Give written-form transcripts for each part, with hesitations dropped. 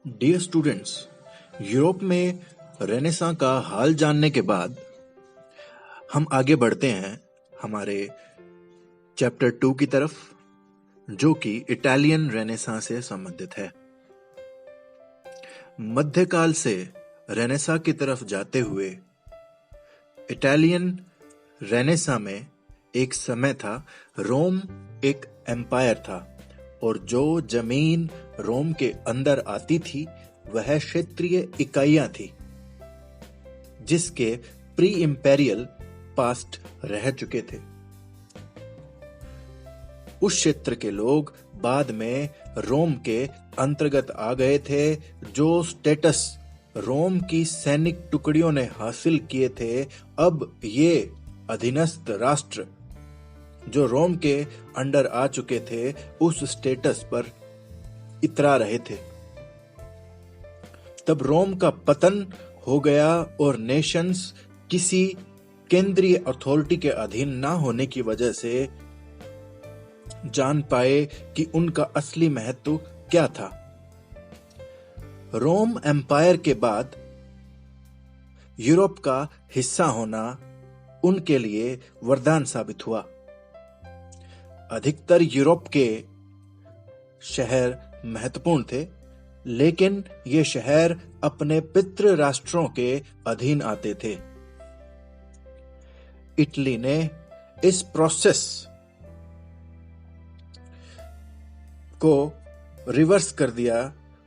Dear students, Europe में renaissance का हाल जानने के बाद हम आगे बढ़ते हैं हमारे चैप्टर 2 की तरफ, जो कि इटालियन रेनेसां से संबंधित है। मध्यकाल से रेनेसां की तरफ जाते हुए इटालियन रेनेसां में एक समय था, रोम एक एम्पायर था और जो जमीन रोम के अंदर आती थी वह क्षेत्रीय इकाइयां थी जिसके प्री इंपेरियल पास्ट रह चुके थे। उस क्षेत्र के लोग बाद में रोम के अंतर्गत आ गए थे। जो स्टेटस रोम की सैनिक टुकड़ियों ने हासिल किए थे, अब ये अधीनस्थ राष्ट्र जो रोम के अंडर आ चुके थे उस स्टेटस पर इतरा रहे थे। तब रोम का पतन हो गया और नेशंस किसी केंद्रीय अथॉरिटी के अधीन ना होने की वजह से जान पाए कि उनका असली महत्व क्या था। रोम एम्पायर के बाद यूरोप का हिस्सा होना उनके लिए वरदान साबित हुआ। अधिकतर यूरोप के शहर महत्वपूर्ण थे, लेकिन ये शहर अपने पितृ राष्ट्रों के अधीन आते थे। इटली ने इस प्रोसेस को रिवर्स कर दिया।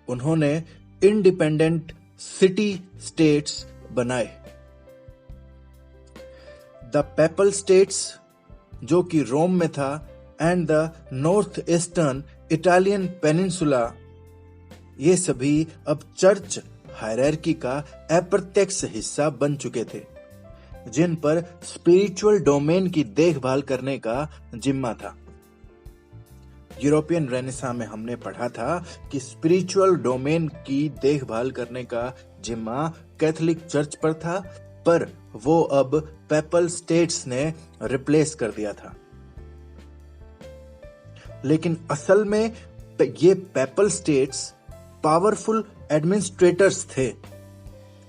उन्होंने इंडिपेंडेंट सिटी स्टेट्स बनाए। द पेपल स्टेट्स, जो कि रोम में था, and the north eastern Italian peninsula, ये सभी अब चर्च हायरार्की का अप्रत्यक्ष हिस्सा बन चुके थे, जिन पर स्पिरिचुअल डोमेन की देखभाल करने का जिम्मा था। यूरोपियन रेनेसां में हमने पढ़ा था कि स्पिरिचुअल डोमेन की देखभाल करने का जिम्मा कैथोलिक चर्च पर था, पर वो अब पेपल स्टेट्स ने रिप्लेस कर दिया था। लेकिन असल में ये पेपल स्टेट्स पावरफुल एडमिनिस्ट्रेटर्स थे,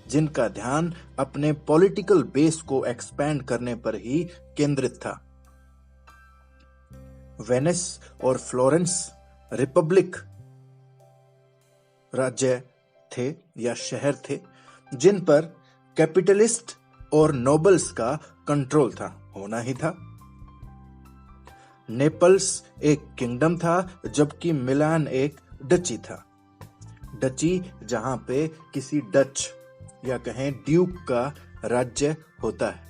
जिनका ध्यान अपने पॉलिटिकल बेस को एक्सपैंड करने पर ही केंद्रित था। वेनिस और फ्लोरेंस रिपब्लिक राज्य थे या शहर थे, जिन पर कैपिटलिस्ट और नोबल्स का कंट्रोल था, होना ही था। नेपल्स एक किंगडम था, जबकि मिलान एक डची था। डची जहां पे किसी डच या कहें ड्यूक का राज्य होता है।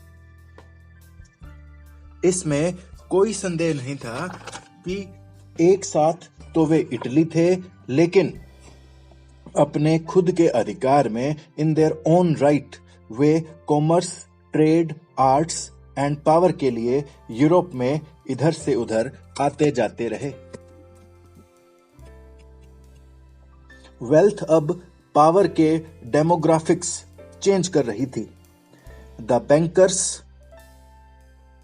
इसमें कोई संदेह नहीं था कि एक साथ तो वे इटली थे, लेकिन अपने खुद के अधिकार में in their own right way commerce, trade, arts and power के लिए यूरोप में इधर से उधर आते जाते रहे। वेल्थ अब पावर के डेमोग्राफिक्स चेंज कर रही थी। द बैंकर्स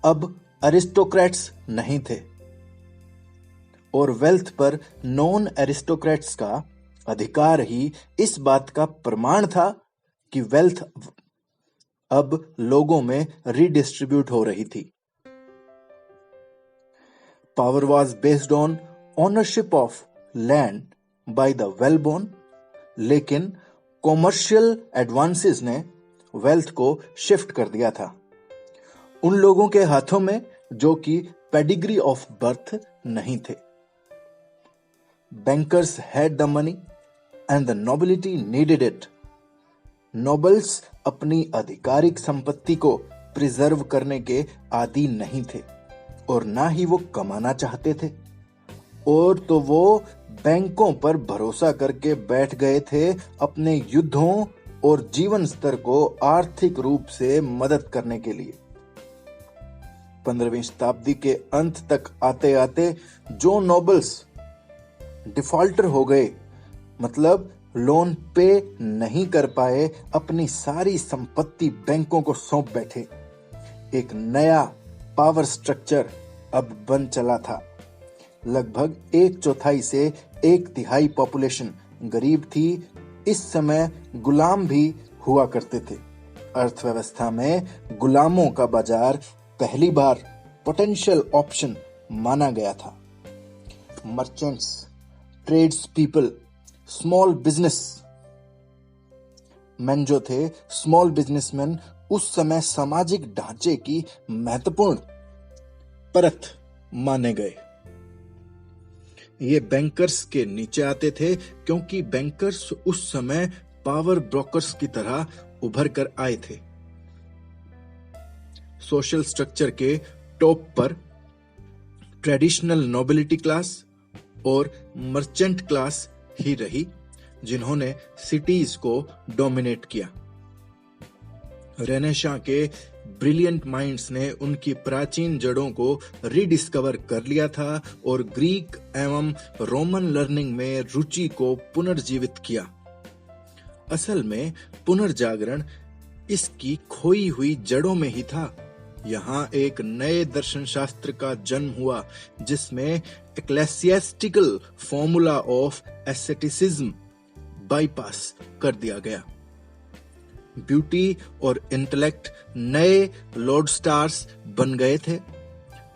अब अरिस्टोक्रेट्स नहीं थे और वेल्थ पर नॉन एरिस्टोक्रेट्स का अधिकार ही इस बात का प्रमाण था कि वेल्थ अब लोगों में रीडिस्ट्रीब्यूट हो रही थी। Power was based on ownership of land by the well born, लेकिन कॉमर्शियल एडवांसेस ने वेल्थ को शिफ्ट कर दिया था उन लोगों के हाथों में जो कि पेडिग्री ऑफ बर्थ नहीं थे। Bankers had the money and the nobility needed it. Nobles अपनी आधिकारिक संपत्ति को प्रिजर्व करने के आदी नहीं थे और ना ही वो कमाना चाहते थे, और तो वो बैंकों पर भरोसा करके बैठ गए थे अपने युद्धों और जीवन स्तर को आर्थिक रूप से मदद करने के लिए। 15वीं शताब्दी के अंत तक आते आते जो नोबल्स डिफॉल्टर हो गए, मतलब लोन पे नहीं कर पाए, अपनी सारी संपत्ति बैंकों को सौंप बैठे। एक नया पावर स्ट्रक्चर अब बन चला था। लगभग 1/4 से 1/3 पॉपुलेशन गरीब थी इस समय गुलाम भी हुआ करते थे। अर्थव्यवस्था में गुलामों का बाजार पहली बार पोटेंशियल ऑप्शन माना गया था। Merchants, trades people, small business man जो थे, स्मॉल बिजनेसमैन उस समय सामाजिक ढांचे की महत्वपूर्ण परत माने गए। ये बैंकर्स के नीचे आते थे क्योंकि बैंकर्स उस समय पावर ब्रोकर्स की तरह उभर कर आए थे। सोशल स्ट्रक्चर के टॉप पर ट्रेडिशनल नोबिलिटी क्लास और मर्चेंट क्लास ही रही, जिन्होंने सिटीज को डोमिनेट किया। रेनेसां के ब्रिलियंट माइंड्स ने उनकी प्राचीन जड़ों को रीडिस्कवर कर लिया था और ग्रीक एवं रोमन लर्निंग में रुचि को पुनर्जीवित किया। असल में पुनर्जागरण इसकी खोई हुई जड़ों में ही था। यहाँ एक नए दर्शन शास्त्र का जन्म हुआ जिसमें एक्लेसियास्टिकल फॉर्मूला ऑफ एस्थेटिसिज्म बाईपास कर दिया गया। ब्यूटी और इंटेलेक्ट नए लॉर्ड स्टार्स बन गए थे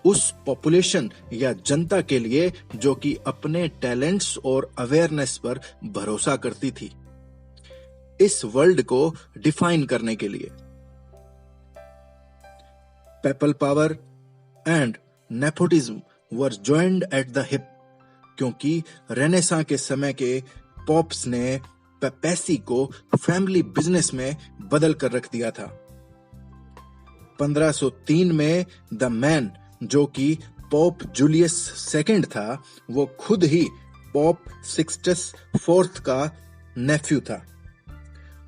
उस पॉपुलेशन या जनता के लिए जो कि अपने टैलेंट्स और अवेयरनेस पर भरोसा करती थी, इस वर्ल्ड को डिफाइन करने के लिए। PayPal power and nepotism were joined at the hip, क्योंकि रेनेसां के समय के पॉप्स ने पेपेसी को फैमिली बिजनेस में बदल कर रख दिया था। 1503 में द मैन जो कि पोप जूलियस सेकंड था, वो खुद ही पोप सिक्सटस फोर्थ का नेफ्यू था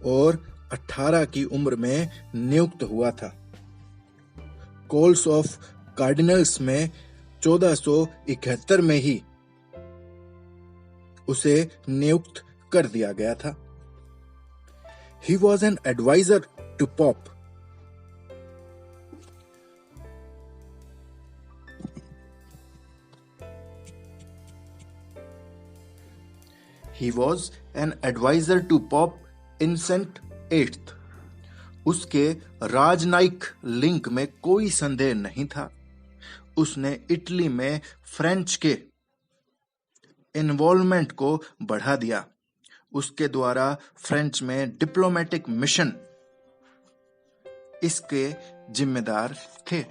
और 18 की उम्र में नियुक्त हुआ था। कॉल्स ऑफ कार्डिनल्स में 1471 में ही उसे नियुक्त कर दिया गया था। He was an advisor to Pope. He was an advisor to Pope Innocent VIII. उसके राजनयिक लिंक में कोई संदेह नहीं था। उसने इटली में फ्रेंच के इन्वॉल्वमेंट को बढ़ा दिया। उसके द्वारा फ्रेंच में डिप्लोमेटिक मिशन इसके जिम्मेदार थे।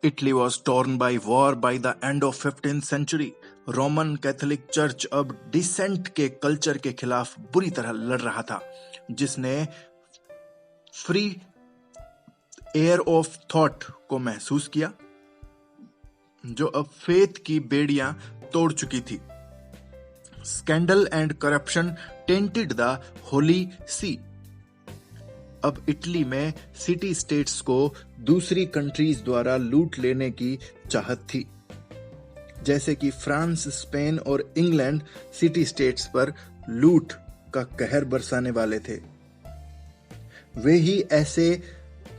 Italy was torn by war by the end of 15th century. Roman Catholic church अब डिसेंट के कल्चर के खिलाफ बुरी तरह लड़ रहा था, जिसने फ्री एयर ऑफ थॉट को महसूस किया, जो अब फेथ की बेड़ियां तोड़ चुकी थी। Scandal and corruption tainted the holy see. अब इटली में सिटी स्टेट्स को दूसरी कंट्रीज द्वारा लूट लेने की चाहत थी, जैसे कि फ्रांस, स्पेन और इंग्लैंड सिटी स्टेट्स पर लूट का कहर बरसाने वाले थे। वे ही ऐसे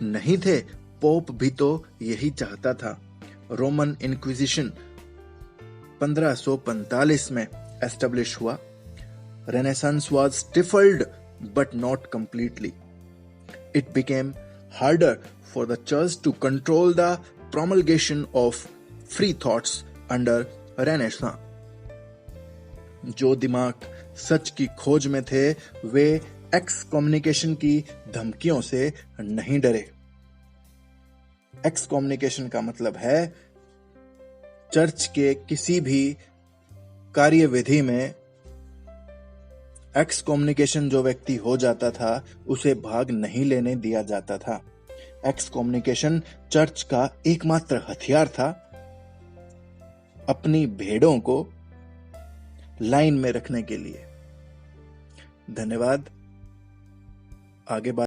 नहीं थे, पोप भी तो यही चाहता था। रोमन इंक्विजिशन 1545 में एस्टेब्लिश हुआ। Renaissance was stifled but not completely. It became harder for the church to control the promulgation of free thoughts under Renaissance. जो दिमाग सच की खोज में थे, वे एक्सकम्युनिकेशन की धमकियों से नहीं डरे। एक्सकम्युनिकेशन का मतलब है चर्च के किसी भी कार्यविधि में एक्सकम्युनिकेशन जो व्यक्ति हो जाता था, उसे भाग नहीं लेने दिया जाता था। एक्सकम्युनिकेशन चर्च का एकमात्र हथियार था अपनी भेड़ों को लाइन में रखने के लिए। धन्यवाद। आगे बात